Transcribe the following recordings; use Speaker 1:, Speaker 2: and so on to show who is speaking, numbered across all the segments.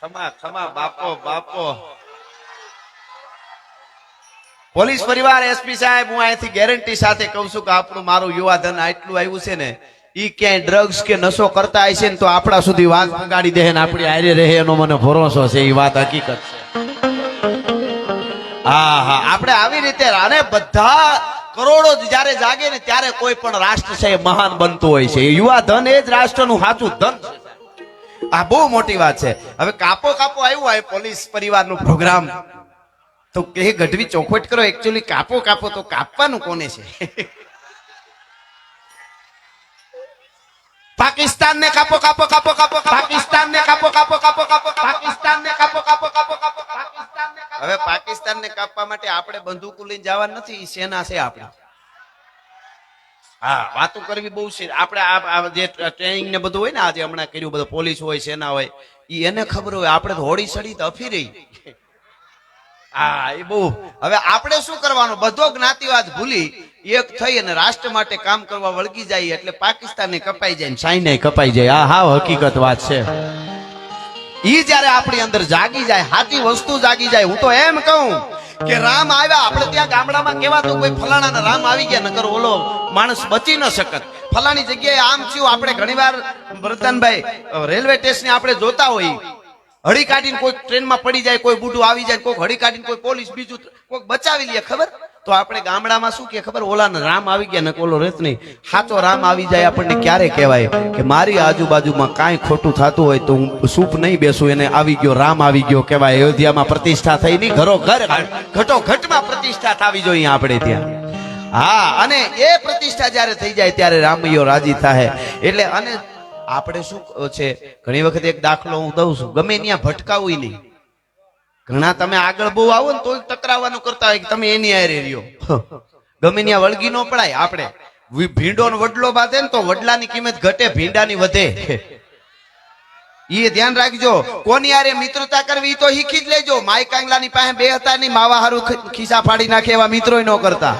Speaker 1: ખમા ખમા બાપો બાપો પોલીસ પરિવાર એસપી સાહેબ હું અહીંથી ગેરંટી સાથે કહું છું કે આપણું મારું યુવાધન આટલું આવ્યું છે ને ઈ ક્યાંય ડ્રગ્સ કે નશો કરતા હશે ને તો આપણા સુધી વાત પગાડી દે ને આપણી હારે રહે એનો મને ભરોસો છે. એ વાત હકીકત છે. હા હા આપણે આવી રીતે અને બધા કરોડો જયારે જાગે ને ત્યારે કોઈ પણ રાષ્ટ્ર છે એ મહાન બનતું હોય છે. યુવા ધન એ જ રાષ્ટ્રનું સાચું ધન છે. આ બહુ મોટી વાત છે. હવે કાપો કાપો આવ્યું હોય પોલીસ પરિવારનો પ્રોગ્રામ તો કે ગઢવી ચોખવટ કરો. એકચ્યુઅલી કાપો કાપો તો કાપવાનું કોને છે? પાકિસ્તાન ને કાપો કાપો કાપો કાપો પાકિસ્તાન ને કાપો કાપો કાપો કાપો પાકિસ્તાન ને કાપો કાપો કાપો કાપો પાકિસ્તાન ને. હવે પાકિસ્તાન ને કાપવા માટે આપણે બંદૂકો લઈને જવાનું નથી. સેના છે આપણી. હા વાતો કરવી બહુ છે. આપણે આ જે ટ્રેનિંગ ને બધું હોય ને આજે હમણાં કર્યું બધું પોલીસ હોય સેના હોય એને ખબર હોય. આપણે તો હોડી સડી તો અફી રહી. હા એ બહુ. હવે આપણે શું કરવાનું? બધો જ્ઞાતિવાદ ભૂલી એક થઈ અને રાષ્ટ્ર માટે કામ કરવા વળગી જાય એટલે પાકિસ્તાન ને કપાઈ જાય ને ચાઇના કપાઈ જાય. આ હાવ હકીકત વાત છે. ઈ જયારે આપણી અંદર જાગી જાય સાચી વસ્તુ જાગી જાય. હું તો એમ કહું કે રામ આવ્યા. આપણે ત્યાં ગામડામાં કહેવાતું કોઈ ફલાણા રામ આવી ગયા નકર ઓલો માણસ બચી ન શકત. ફલાણી જગ્યાએ આમ થયું. આપણે ઘણીવાર વરદાનભાઈ રેલવે સ્ટેશને આપણે જોતા હોય હળી કાઢીને કોઈ ટ્રેનમાં પડી જાય, કોઈ બુઢું આવી જાય, કોઈ હળી કાઢીને કોઈ પોલીસ બીજું કોઈ બચાવી લે. ખબર તો આપણે ગામડામાં શું કે ખબર? ઓલા રામ આવી ગયા ને ઓલો રેત નહીં. સાચો રામ આવી જાય આપણને ક્યારે કહેવાય કે મારી આજુબાજુમાં કાંઈ ખોટું થતું હોય તો હું સૂપ નહીં બેસું. એને આવી ગયો રામ આવી ગયો કહેવાય. અયોધ્યામાં પ્રતિષ્ઠા થઈ નહીં, ઘરો ઘર ઘટો ઘટમાં પ્રતિષ્ઠા થવી જોઈએ આપણે ત્યાં. હા અને એ પ્રતિષ્ઠા જયારે થઈ જાય ત્યારે રામૈયો રાજી થાય. એટલે અને આપણે શું છે ઘણી વખત એક દાખલો હું દઉં છું. ગમે ત્યાં ભટકાવું નહીં. ઘણા તમે આગળ બહુ આવો ને તો ટકરાવાનું કરતા હોય કે તમે એની હારે રહ્યો. ગમે ત્યાં વળગી ન પડાય. આપણે ભીંડો નો વડલો બાંધે ને તો વડલાની કિંમત ઘટે, ભીંડાની વધે. એ ધ્યાન રાખજો. કોની હારે મિત્રતા કરવી તો શીખી જ લેજો. માય કાંગલાની પાસે બે હતા નહીં, માવા હારું ખિસ્સા ફાડી નાખે એવા મિત્રો ન કરતા.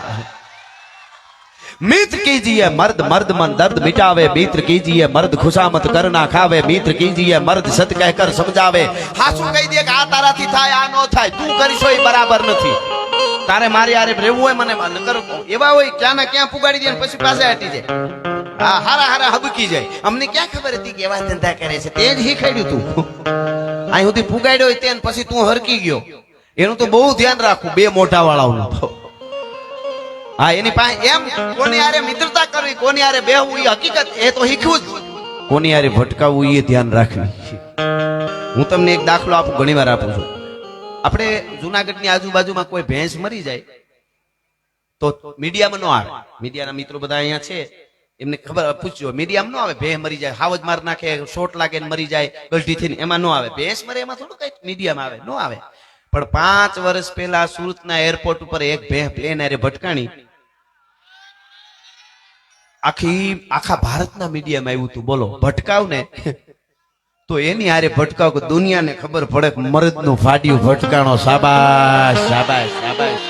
Speaker 1: मित्र कीजिए मर्द मर्द मन दर्द मिटावे, मित्र कीजिए मर्द खुशामत करना खावे, मित्र कीजिए मर्द सत कहकर समझावे. हासु કહી દે કે આ તારાથી થાય આ નો થાય, તું કરીશો એ બરાબર નથી. તારે મારી હારે રહેવું હોય મને નકર એવા હોય ક્યાં ના ક્યાં પુગાડી દે પછી પાસે હટી જાય. હા હારા હારા હબકી જાય. અમને ક્યાં ખબર હતી કે એવા ધંધા કરે છે? તે જ શીખવાડ્યું તું. અહીં સુધી પુગાડ્યો હોય તેને પછી તું હરકી ગયો. એનું તો બહુ ધ્યાન રાખવું બે મોટા વાળાઓનું. હા એની પાસે એમ કોની હારે મિત્રતા કરવી, કોની હારે બેહવું એ હકીકત એ તો શીખવું જ. કોની હારે ભટકાવવું એ ધ્યાન રાખવી. હું તમને એક દાખલો આપું, ઘણી વાર આપું છું. આપણે જુનાગઢની આજુબાજુમાં કોઈ ભેંસ મરી જાય તો મીડિયામાં ન આવે. મીડિયાના મિત્રો બધા અહીંયા છે એમને ખબર પૂછજો. મીડિયામાં ન આવે. ભેંસ મરી જાય હાવજ માર નાખે, શોટ લાગે ને મરી જાય ગલઢીથી, એમાં ન આવે. ભેંસ મરે એમાં થોડું કઈ મીડિયામાં આવે, ન આવે. પણ 5 વર્ષ પહેલા સુરતના એરપોર્ટ ઉપર એક ભેંસ પ્લેન હારે ભટકાણી. આખા ભારતના મીડિયામાં આવ્યું હતું. બોલો ભટકાવ ને તો એની હારે ભટકાવ કે દુનિયાને ખબર પડે કે મરદનું ફાડ્યું ભટકાણો. શાબાશ શાબાશ શાબાશ.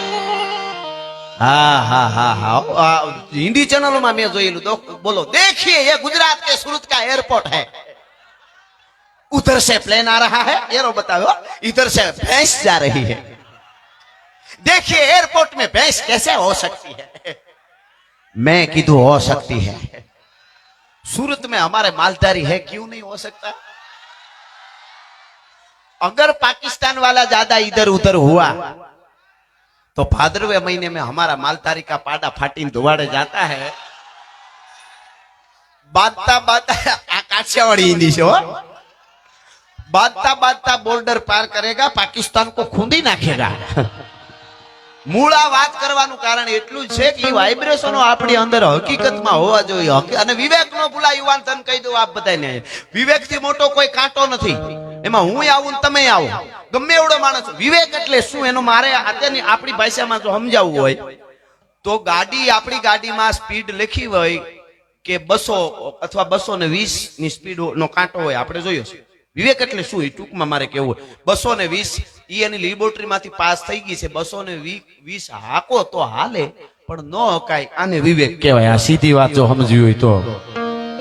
Speaker 1: હા હા હા હા हिंदी ચેનલોમાં મેં જોયેલું. બોલો देखिए ये गुजरात के सूरत का एयरपोर्ट है, उधर से प्लेन आ रहा है, एरो बताओ, इधर से भैंस जा रही है. देखिए एयरपोर्ट में भैंस कैसे हो सकती है? मैं कीधु हो सकती है. सूरत में हमारे मालधारी है, क्यों नहीं हो सकता? अगर पाकिस्तान वाला ज्यादा इधर उधर हुआ तो भादरवे महीने में हमारा मालधारी का पाड़ा फाटी धुआड़े जाता है. बांधता बांधता काठियावाड़ी हिंदी से हो, बांधता बांधता बॉर्डर पार करेगा, पाकिस्तान को खूंदी नाखेगा. મૂળા વાત કરવાનું કારણ એટલું જ છે કે વાઇબ્રેશનો આપણી અંદર હકીકતમાં હોવા જોઈએ. અને વિવેક નો ભૂલા યુવાન તને કહી દઉં આપ બધાને, વિવેક થી મોટો કોઈ કાંટો નથી. એમાં હું આવું ને તમે આવો, ગમે એવડો માણસ. વિવેક એટલે શું એનો મારે અત્યારની આપણી ભાષામાં જો સમજાવવું હોય તો ગાડી, આપણી ગાડીમાં સ્પીડ લખી હોય કે 200 અથવા 220 ની સ્પીડ નો કાંટો હોય, આપણે જોયો છે. વિવેક એટલે શું એ ટૂંકમાં મારે કેવું, 220 એની લેબોરેટરી માંથી પાસ થઈ ગઈ છે. 220 હાકો તો હાલે પણ ન હકાય, આને વિવેક કહેવાય. આ સીધી વાત જો સમજવી હોય તો.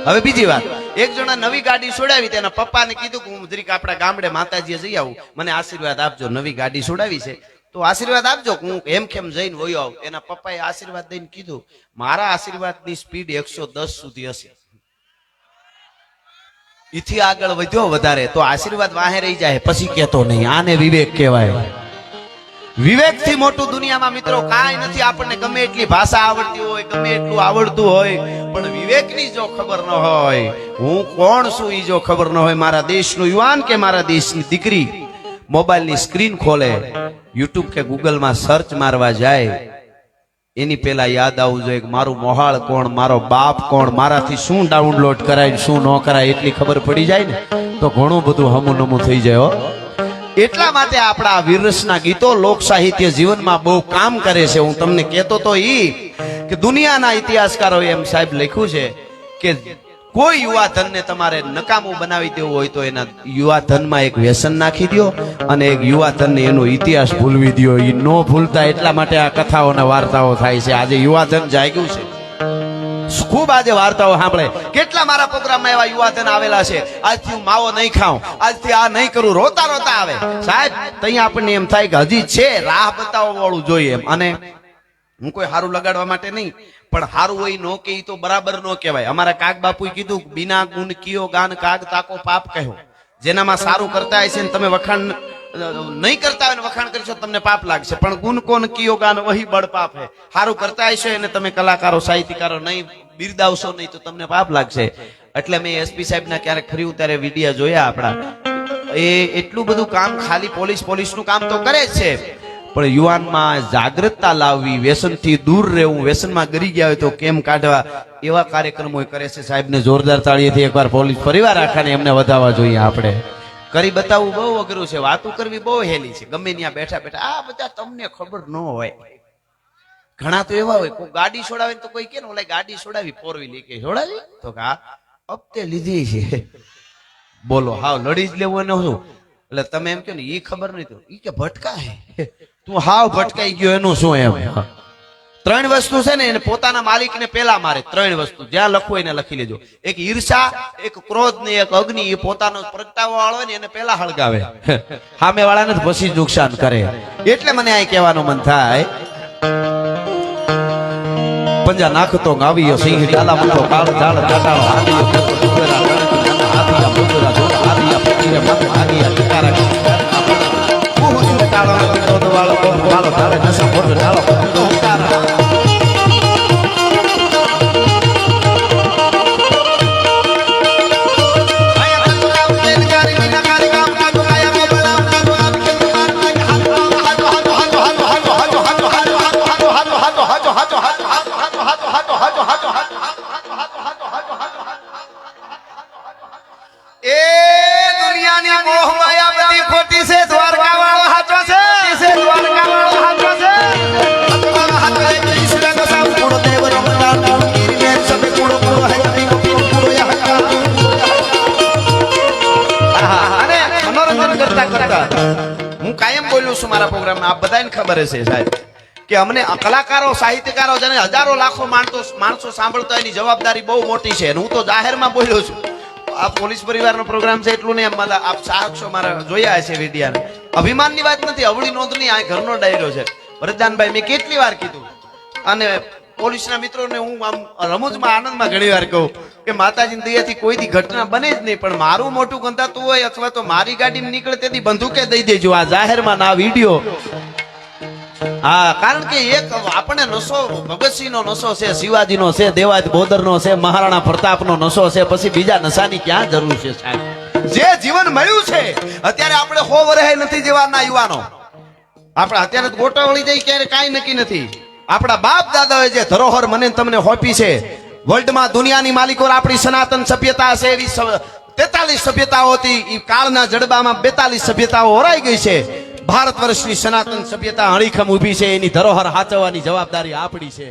Speaker 1: હવે બીજી વાત, એક જણા નવી ગાડી છોડાવી તેના પપ્પાને કીધું કે હું જરીક આપણા ગામડે માતાજીએ જઈ આવું, મને આશીર્વાદ આપજો, નવી ગાડી છોડાવી છે તો આશીર્વાદ આપજો, હું એમ કેમ જઈને વયો આવું. એના પપ્પાએ આશીર્વાદ દઈને કીધું મારા આશીર્વાદની સ્પીડ 110 સુધી હશે. ઈથી આગળ વધ્યો વધારે તો આશીર્વાદ વાહે રહી જાય, પછી કેતો નહીં. આને વિવેક કહેવાય. વિવેક થી મોટું દુનિયામાં મિત્રો કાંઈ નથી. આપણને ગમે એટલી ભાષા આવડતી હોય, ગમે એટલું આવડતું હોય, પણ વિવેકની જો ખબર ન હોય, હું કોણ છું ઈ જો ખબર ન હોય, મારા દેશનો યુવાન કે મારા દેશની દીકરી મોબાઈલની સ્ક્રીન ખોલે, યુટ્યુબ કે ગૂગલમાં સર્ચ મારવા જાય, એની પેલા યાદ આવવું જોઈએ કે મારું મોહાળ કોણ, મારો બાપ કોણ, મારાથી શું ડાઉનલોડ કરાય શું ન કરાય એટલી ખબર પડી જાય ને તો ઘણું બધું હમું નમું થઈ જાય હો. એટલા માટે આપણા વીરરસના ગીતો લોક સાહિત્ય જીવનમાં બહુ કામ કરે છે. હું તમને કહેતો તો ઈ કે દુનિયાના ઇતિહાસકારોએ એમ સાહેબ લખ્યું છે કે કોઈ યુવા ધનને તમારે નકામું બનાવી દેવું હોય તો એના યુવા ધનમાં એક વ્યસન નાખી દો અને એક યુવા ધનને એનો ઇતિહાસ ભૂલવી દો. એ ન ભૂલતા એટલા માટે આ કથાઓ અને વાર્તાઓ થાય છે. આજે યુવા ધન જાગ્યું છે, ખૂબ આજે વાર્તાઓ સાંભળે. કેટલા મારા પ્રોગ્રામમાં એવા યુવા ધન આવેલા છે, આજથી હું માવો નહીં ખાઉં, આજથી આ નહીં કરું, રોતા રોતા આવે. સાહેબ ત્યાં આપણને એમ થાય કે હજી છે, રાહ બતાવવા વાળું જોઈએ એમ. અને હું કોઈ સારું લગાડવા માટે નહીં, પણ સારું હોય નો કે તો બરાબર નો કહેવાય. અમારા કાગ બાપુએ કીધું બિના ગુણ કિયો ગાન કાગ તાકો પાપ કહ્યો. જેનામાં સારું કરતા હશે ને તમે વખાણ નહીં કરતા હોય ને વખાણ કરશો તમને પાપ લાગશે, પણ ગુણ કોણ કિયો ગાન વહી બળ પાપ હે. સારું કરતા હશે અને તમે કલાકારો સાહિત્યકારો નહીં બિરદાવશો નહીં તો તમને પાપ લાગશે. એટલે મેં એસપી સાહેબના ક્યારેક ફરી ત્યારે વિડીયા જોયા આપણા. એ એટલું બધું કામ ખાલી પોલીસનું કામ તો કરે જ છે, પણ યુવાનમાં જાગૃતતા લાવવી, વ્યસનથી દૂર રહેવું, વ્યસનમાં ગરી ગયા હોય તો કેમ કાઢવા, એવા કાર્યક્રમો કરે છે. સાહેબને જોરદાર તાળીથી એકવાર પોલીસ પરિવાર આખાને એમને વધાવવા જોઈએ. આપણે કરી બતાવવું બહુ અઘરું છે, વાતો કરવી બહુ હેલી છે. ગમે ત્યાં બેઠા બેઠા આ બધા તમને ખબર ન હોય. ઘણા તો એવા હોય કોઈ ગાડી છોડાવે તો કોઈ કે ને ઓલા ગાડી છોડાવી, 4 વ્હીલ કે છોડાવી તો કે આ હપ્તે લીધી છે. બોલો હાવ લડી જ લેવું એને શું? એટલે તમે એમ કે ને ઈ ખબર નહીં તો ઈ કે ભટકા હે, તું હાવ ભટકાઈ ગયો એનું શું એમ. 3 વસ્તુ છે ને એને પોતાના માલિકને પેલા મારે. 3 વસ્તુ જ્યાં લખવું એને લખી લેજો. એક ઈર્ષા, એક ક્રોધ ને એક અગ્નિ. એ પોતાનો પ્રગટાવવા વાળો હોય ને એને પેલા હળગાવે, સામે વાળાને પછી નુકસાન કરે. એટલે મને આ કહેવાનું મન થાય, પંજા નાખતો ગાવીયો સિંહ ડાલા મતો કાળ ઝાડ કાટાળો હાથીયો ડુગરા ગણતી હાથીયા મુગરા જોડ હાથીયા પકીરે મત હાથીયા ટિકારા બહુ સુર કાળો તો વાળો વાળો ડાળે નસા મોટ ડાળો તો ઉતારા. હું કાયમ બોલું છું મારા પ્રોગ્રામમાં, આપ બધાને ખબર હશે સાહેબ કે અમને કલાકારો સાહિત્યકારો જેને હજારો લાખો માણસો સાંભળતા એની જવાબદારી બહુ મોટી છે. હું તો જાહેરમાં બોલ્યો છું. આ પોલીસ પરિવારનો પ્રોગ્રામ છે એટલું નહીં, આપ સાક્ષો મારા જોયા હશે વિડિયાને. અભિમાનની વાત નથી, અવળી નોંધની આ ઘરનો ડાયરો છે. ભરતજાનભાઈ મેં કેટલી વાર કીધું અને પોલીસના મિત્રોને હું આમ રમૂજમાં આનંદમાં ઘણી વાર કહું કે માતાજીની દયાથી કોઈ દી ઘટના બને જ નહીં, પણ મારું મોટું ગંધાતું હોય અથવા તો મારી ગાડીમાં નીકળે તેથી બંદૂકે દઈ દેજો આ જાહેરમાં ના વિડીયો. હા, કારણ કે એક આપણે નશો ભગતસિંહનો નશો છે, શિવાજીનો છે, દેવાજ બોદરનો છે, મહારાણા પ્રતાપનો નશો છે, પછી બીજા નશાની ક્યાં જરૂર છે સાહેબ? જે જીવન મળ્યું છે અત્યારે આપણે 100 વર્ષ નથી જેવાના યુવાનો. આપણે અત્યારે ગોટા વળી જાય ક્યારે કાંઈ નક્કી નથી. આપણા બાપ દાદાએ જે ધરોહર મને તમને હોપી છે, વર્લ્ડમાં દુનિયાની માલિકો આપણી સનાતન સભ્યતા છે, એવી 43 સભ્યતાઓ હતી. એ કાળના જડબામાં 42 સભ્યતાઓ હોરાઈ ગઈ છે. ભારત વર્ષની સનાતન સભ્યતા હળીખમ ઊભી છે, એની ધરોહર હાચવવાની જવાબદારી આપણી છે.